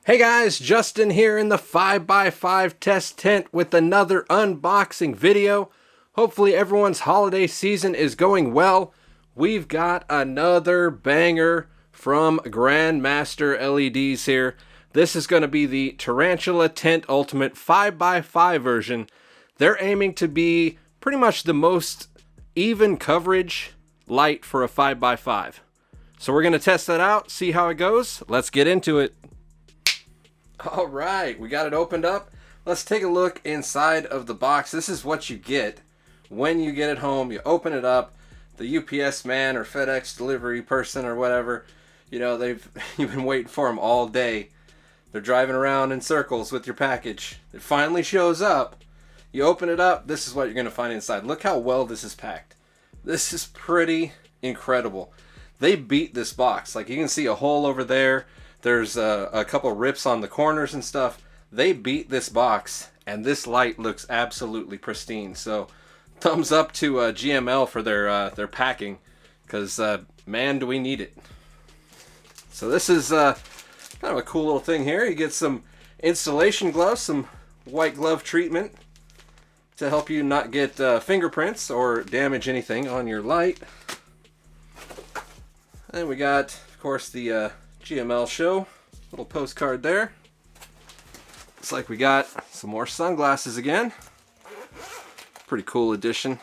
Hey guys, Justin here in the 5x5 test tent with another unboxing video. Hopefully everyone's holiday season is going well. We've got another banger from Grandmaster LEDs here. This is going to be the Tarantula Tent Ultimate 5x5 version. They're aiming to be pretty much the most even coverage light for a 5x5. So we're going to test that out, see how it goes. Let's get into it. All right, we got it opened up. Let's take a look inside of the box. This is what you get when you get it home. You open it up. The UPS man or FedEx delivery person or whatever, you know, you've been waiting for them all day. They're driving around in circles with your package. It finally shows up. You open it up. This is what you're going to find inside. Look how well this is packed. This is pretty incredible. They beat this box. Like, you can see a hole over there. There's a couple rips on the corners and stuff. They beat this box, and this light looks absolutely pristine. So, thumbs up to GML for their packing, because man, do we need it. So this is kind of a cool little thing here. You get some installation gloves, some white glove treatment to help you not get fingerprints or damage anything on your light. And we got, of course, the GML show, little postcard there. Looks like we got some more sunglasses again. Pretty cool addition.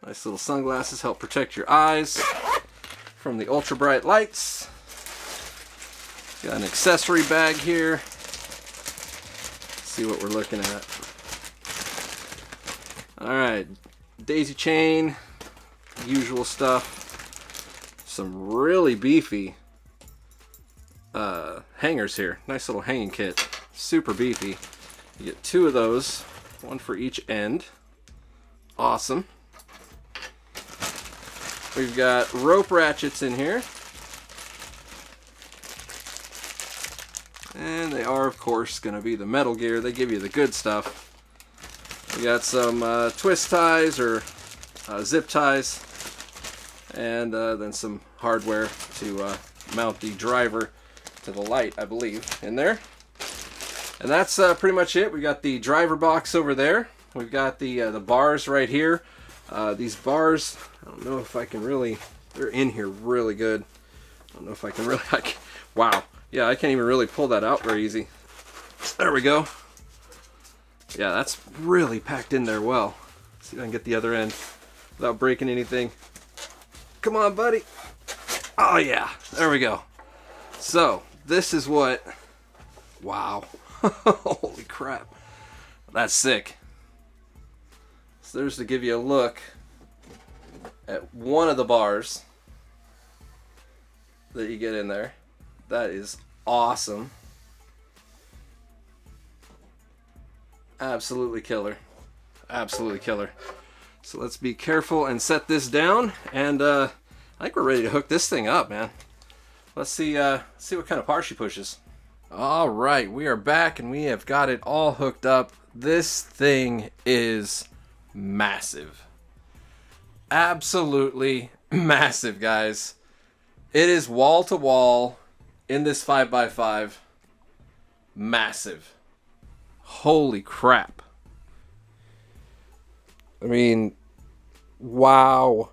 Nice little sunglasses, help protect your eyes from the ultra bright lights. Got an accessory bag here. Let's see what we're looking at. Alright, daisy chain, usual stuff. Some really beefy hangers here. Nice little hanging kit. Super beefy. You get two of those, one for each end. Awesome. We've got rope ratchets in here. And they are, of course, going to be the metal gear. They give you the good stuff. We got some twist ties or zip ties. And then some hardware to mount the driver to the light, I believe, in there. And that's pretty much it. We got the driver box over there. We've got the bars right here. These bars, I don't know if I can really, they're in here really good. I don't know if I can really, wow. Yeah, I can't even really pull that out very easy. There we go. Yeah, that's really packed in there well. Let's see if I can get the other end without breaking anything. Come on, buddy. Oh, yeah. There we go. So, this is what... Wow. Holy crap. That's sick. So, there's to give you a look at one of the bars that you get in there. That is awesome. Absolutely killer. Absolutely killer. So let's be careful and set this down, and I think we're ready to hook this thing up, man. Let's see what kind of power she pushes. All right, we are back, and we have got it all hooked up. This thing is massive. Absolutely massive, guys. It is wall to wall in this 5x5. Massive. Holy crap. I mean, wow.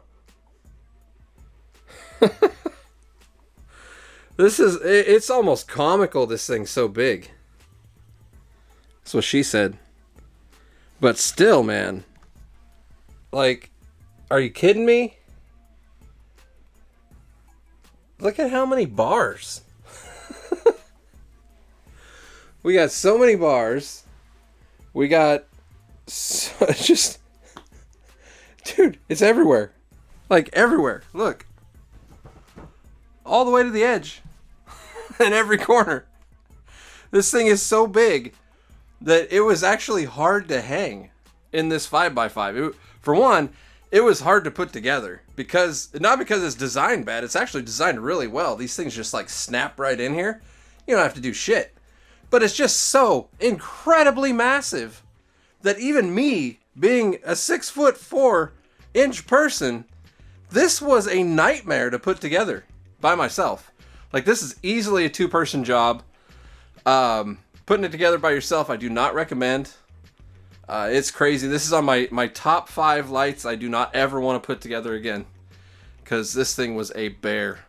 It's almost comical, this thing's so big. That's what she said. But still, man. Like, are you kidding me? Look at how many bars. We got so many bars. We got just... Dude, it's everywhere. Like, everywhere. Look. All the way to the edge. In every corner. This thing is so big that it was actually hard to hang in this 5x5. For one, it was hard to put together. Not because it's designed bad. It's actually designed really well. These things just like snap right in here. You don't have to do shit. But it's just so incredibly massive that even me, being a 6'4" person, this was a nightmare to put together by myself. Like, this is easily a two-person job. Putting it together by yourself, I do not recommend. It's crazy. This is on my top 5 lights I do not ever want to put together again, because this thing was a bear.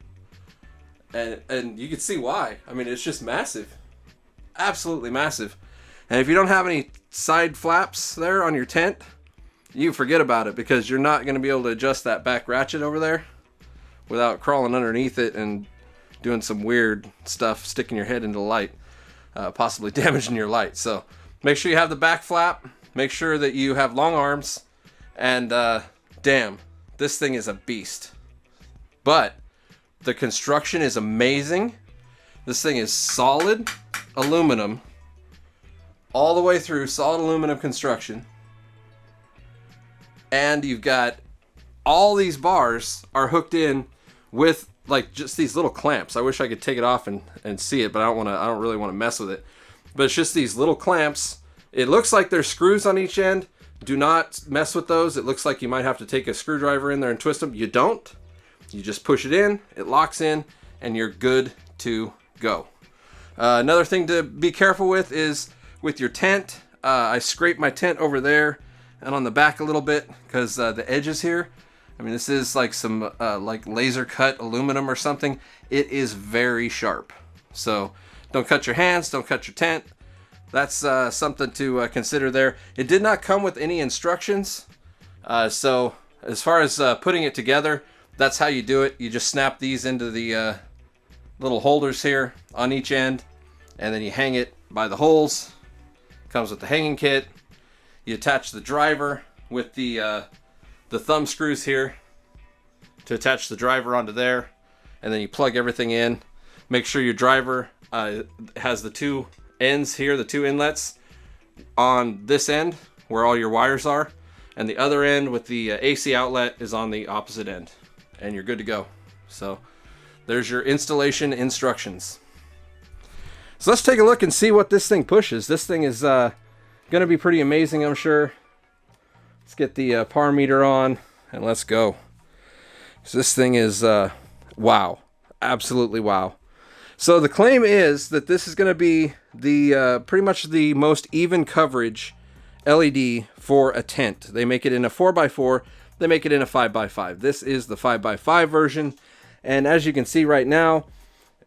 And you can see why. I mean, it's just massive. Absolutely massive. And if you don't have any side flaps there on your tent, you forget about it, because you're not going to be able to adjust that back ratchet over there without crawling underneath it and doing some weird stuff, sticking your head into the light, possibly damaging your light. So make sure you have the back flap, make sure that you have long arms, and damn, this thing is a beast. But the construction is amazing. This thing is solid aluminum all the way through, solid aluminum construction. And you've got all these bars are hooked in with like just these little clamps. I wish I could take it off and see it, but I don't really want to mess with it. But it's just these little clamps. It looks like there's screws on each end. Do not mess with those. It looks like you might have to take a screwdriver in there and twist them. You don't. You just push it in, it locks in, and you're good to go. Another thing to be careful with is with your tent. I scraped my tent over there and on the back a little bit, because the edges here, I mean, this is like some like laser cut aluminum or something. It is very sharp. So don't cut your hands, don't cut your tent. That's something to consider there. It did not come with any instructions. So as far as putting it together, that's how you do it. You just snap these into the little holders here on each end, and then you hang it by the holes. Comes with the hanging kit. You attach the driver with the thumb screws here to attach the driver onto there, and then you plug everything in. Make sure your driver has the 2 ends here, the 2 inlets on this end where all your wires are, and the other end with the AC outlet is on the opposite end, and you're good to go. So there's your installation instructions. So let's take a look and see what this thing pushes. This thing is going to be pretty amazing, I'm sure. Let's get the par meter on and let's go. So this thing is wow, absolutely wow. So the claim is that this is going to be the pretty much the most even coverage LED for a tent. They make it in a 4x4. They make it in a 5x5. This is the 5x5 version, and as you can see right now,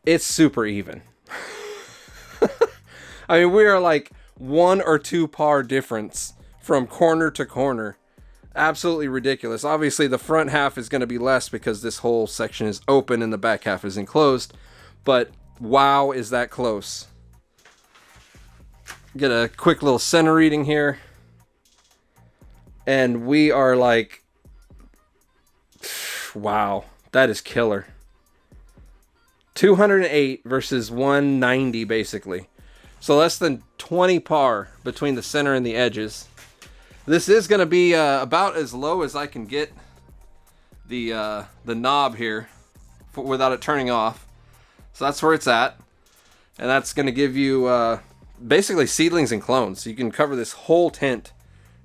it's super even. I mean, we are like 1 or 2 par difference from corner to corner. Absolutely ridiculous. Obviously, the front half is going to be less because this whole section is open and the back half is enclosed. But wow, is that close. Get a quick little center reading here. And we are like, wow, that is killer. 208 versus 190 basically. So less than 20 par between the center and the edges. This is going to be about as low as I can get the knob here without it turning off. So that's where it's at. And that's going to give you basically seedlings and clones. You can cover this whole tent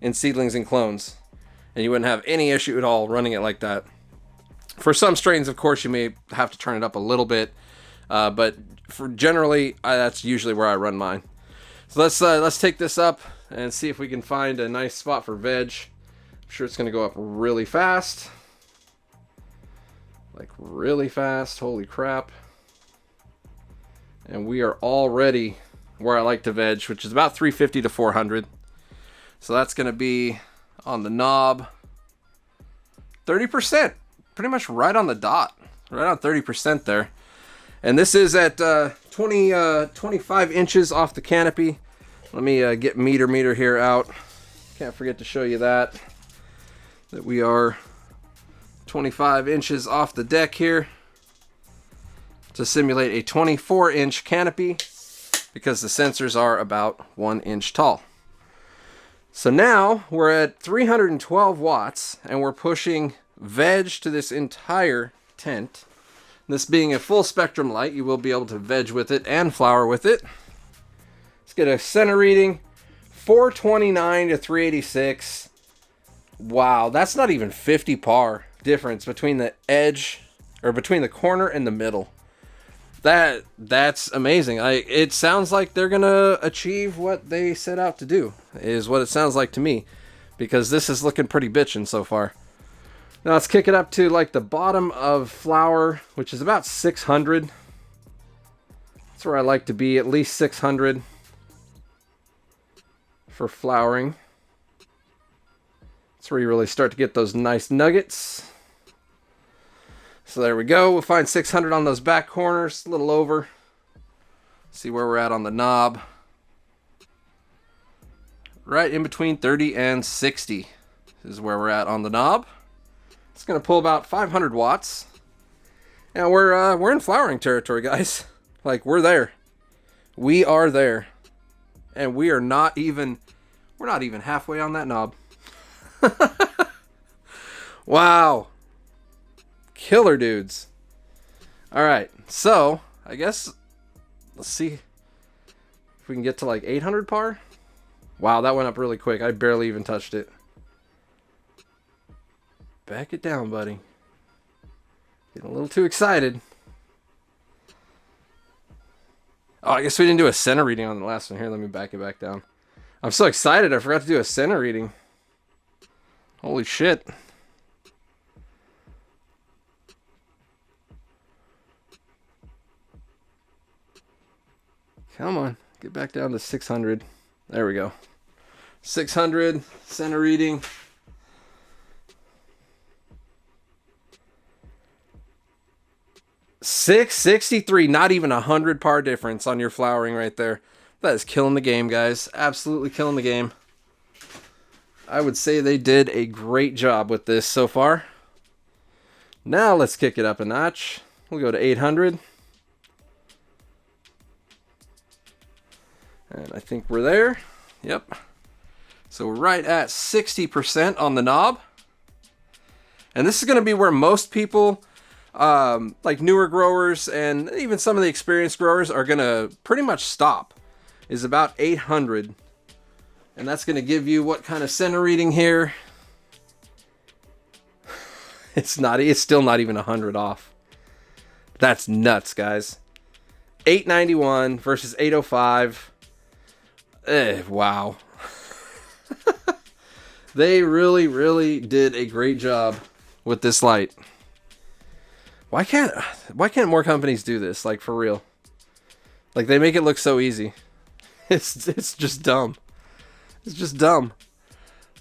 in seedlings and clones, and you wouldn't have any issue at all running it like that. For some strains, of course, you may have to turn it up a little bit, but for generally, that's usually where I run mine. So let's take this up and see if we can find a nice spot for veg. I'm sure it's going to go up really fast. Like really fast. Holy crap. And we are already where I like to veg, which is about 350 to 400. So that's going to be on the knob. 30%. Pretty much right on the dot. Right on 30% there. And this is at 25 inches off the canopy. Let me get meter here out. Can't forget to show you that we are 25 inches off the deck here to simulate a 24-inch canopy because the sensors are about 1 inch tall. So now we're at 312 watts and we're pushing veg to this entire tent. This being a full spectrum light, you will be able to veg with it and flower with it. Let's get a center reading. 429 to 386. Wow, that's not even 50 par difference between the edge, or between the corner and the middle. That's amazing. It sounds like they're gonna achieve what they set out to do, is what it sounds like to me, because this is looking pretty bitchin' so far. Now let's kick it up to like the bottom of flour, which is about 600. That's where I like to be, at least 600 for flouring. That's where you really start to get those nice nuggets. So there we go. We'll find 600 on those back corners, a little over. See where we're at on the knob. Right in between 30 and 60 is where we're at on the knob. It's going to pull about 500 watts. And we're in flouring territory, guys. Like, we're there. We are there. And we're not even halfway on that knob. Wow. Killer dudes. Alright, so I guess let's see if we can get to like 800 par. Wow, that went up really quick. I barely even touched it. Back it down, buddy. Getting a little too excited. Oh, I guess we didn't do a center reading on the last one. Here, let me back it back down. I'm so excited, I forgot to do a center reading. Holy shit. Come on, get back down to 600. There we go. 600, center reading. $663, not even 100 par difference on your flouring right there. That is killing the game, guys. Absolutely killing the game. I would say they did a great job with this so far. Now let's kick it up a notch. We'll go to 800. And I think we're there. Yep. So we're right at 60% on the knob. And this is going to be where most people, like newer growers and even some of the experienced growers, are going to pretty much stop. Is about 800. And that's going to give you what kind of center reading here? It's still not even 100 off. That's nuts, guys. 891 versus 805. Wow. They really, really did a great job with this light. Why can't more companies do this? Like, for real. Like, they make it look so easy. It's just dumb. It's just dumb.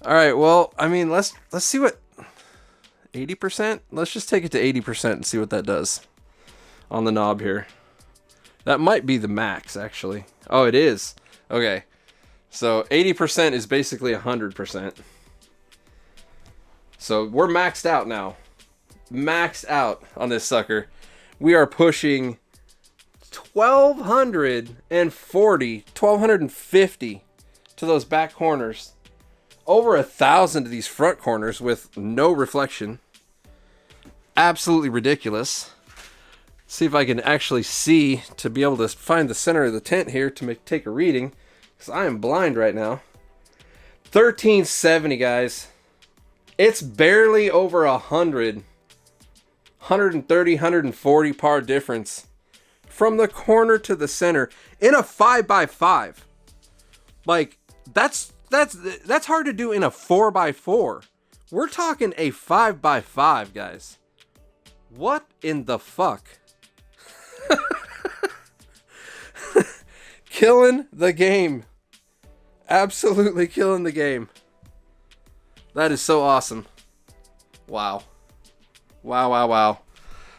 All right, well, I mean, let's see what 80%. Let's just take it to 80% and see what that does on the knob here. That might be the max, actually. Oh, it is. Okay. So 80% is basically 100%. So we're maxed out now. Maxed out on this sucker. We are pushing 1250 to those back corners. Over 1,000 to these front corners with no reflection. Absolutely ridiculous. See if I can actually see to be able to find the center of the tent here to take a reading. Because I am blind right now. 1370, guys. It's barely over 100. 130, 140 par difference. From the corner to the center. In a 5x5. Like, that's hard to do in a 4x4. We're talking a 5x5, guys. What in the fuck? Killing the game. Absolutely killing the game. That is so awesome. Wow. Wow, wow, wow.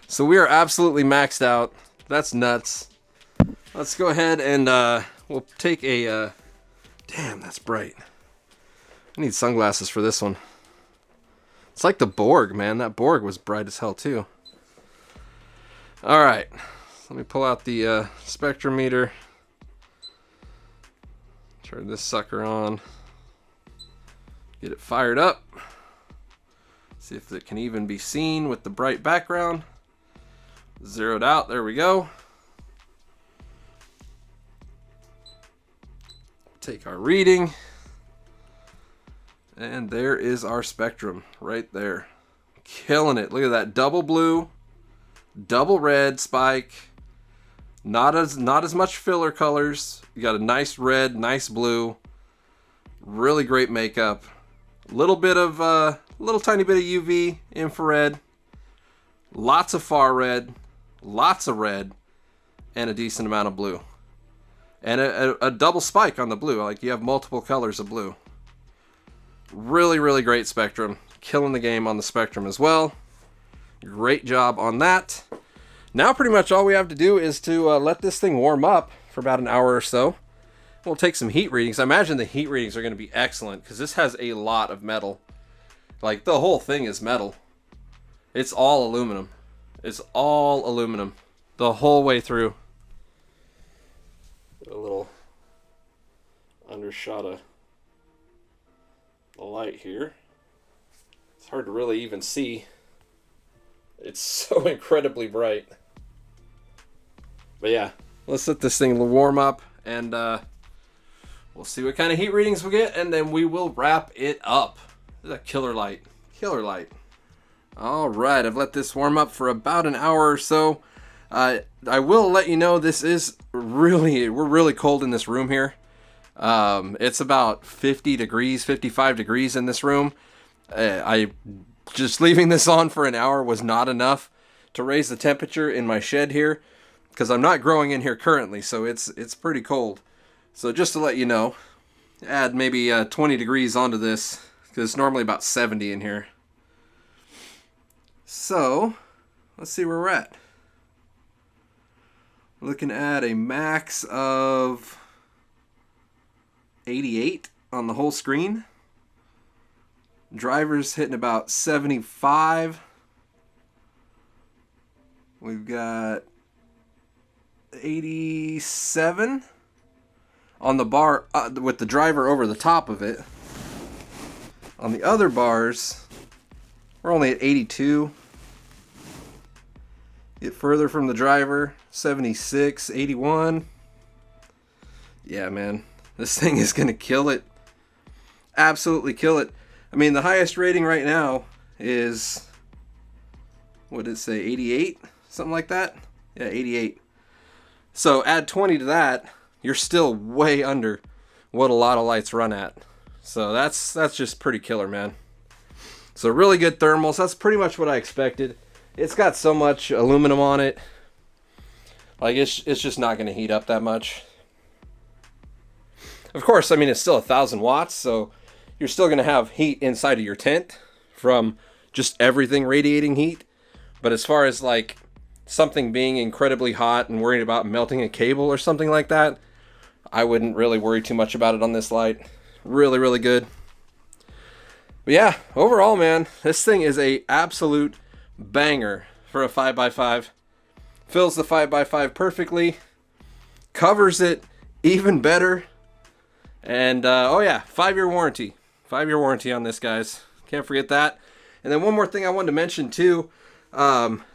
So we are absolutely maxed out. That's nuts. Let's go ahead and we'll take a... Damn, that's bright. I need sunglasses for this one. It's like the Borg, man. That Borg was bright as hell, too. Alright. Let me pull out the spectrometer. Turn this sucker on. Get it fired up. See if it can even be seen with the bright background. Zeroed out. There we go. Take our reading. And there is our spectrum right there. Killing it. Look at that. Double blue, double red spike, Not as much filler colors. You got a nice red, nice blue. Really great makeup. Little tiny bit of UV, infrared. Lots of far red. Lots of red. And a decent amount of blue. And a double spike on the blue. Like, you have multiple colors of blue. Really, really great spectrum. Killing the game on the spectrum as well. Great job on that. Now pretty much all we have to do is to let this thing warm up for about an hour or so. We'll take some heat readings. I imagine the heat readings are going to be excellent because this has a lot of metal. Like, the whole thing is metal. It's all aluminum. It's all aluminum the whole way through. A little undershot of the light here. It's hard to really even see. It's so incredibly bright. But yeah, let's let this thing warm up and we'll see what kind of heat readings we get, and then we will wrap it up. This is a killer light. Killer light. Alright, I've let this warm up for about an hour or so. I will let you know this is we're really cold in this room here. It's about 50 degrees, 55 degrees in this room. I just leaving this on for an hour was not enough to raise the temperature in my shed here, because I'm not growing in here currently, so it's pretty cold. So just to let you know, add maybe 20 degrees onto this, because it's normally about 70 in here. So let's see where we're at. Looking at a max of 88 on the whole screen. Driver's hitting about 75. We've got 87 on the bar with the driver over the top of it. On the other bars, we're only at 82. Get further from the driver, 76, 81. Yeah, man. This thing is going to kill it. Absolutely kill it. I mean, the highest rating right now is, what did it say, 88? Something like that? Yeah, 88. So add 20 to that, you're still way under what a lot of lights run at. So that's just pretty killer, man. So really good thermals. That's pretty much what I expected. It's got so much aluminum on it. Like, it's just not going to heat up that much. Of course, I mean, it's still 1,000 watts, so you're still going to have heat inside of your tent from just everything radiating heat. But as far as like something being incredibly hot and worrying about melting a cable or something like that, I wouldn't really worry too much about it on this light. Really, really good. But yeah, overall, man, this thing is a absolute banger for a 5x5. Fills the 5x5 perfectly. Covers it even better. And, oh yeah, 5-year warranty. 5-year warranty on this, guys. Can't forget that. And then one more thing I wanted to mention, too.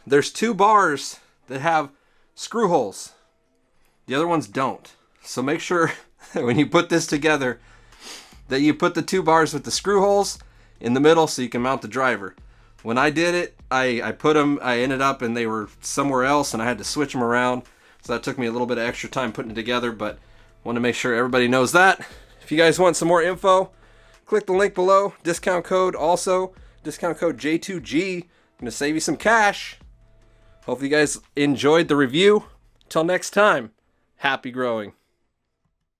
There's 2 bars that have screw holes. The other ones don't. So make sure when you put this together that you put the 2 bars with the screw holes in the middle so you can mount the driver. When I did it, I put them, I ended up and they were somewhere else and I had to switch them around. So that took me a little bit of extra time putting it together, but want to make sure everybody knows that. If you guys want some more info, click the link below. Discount code also, discount code J2G. Going to save you some cash. Hope you guys enjoyed the review. Till next time, happy growing.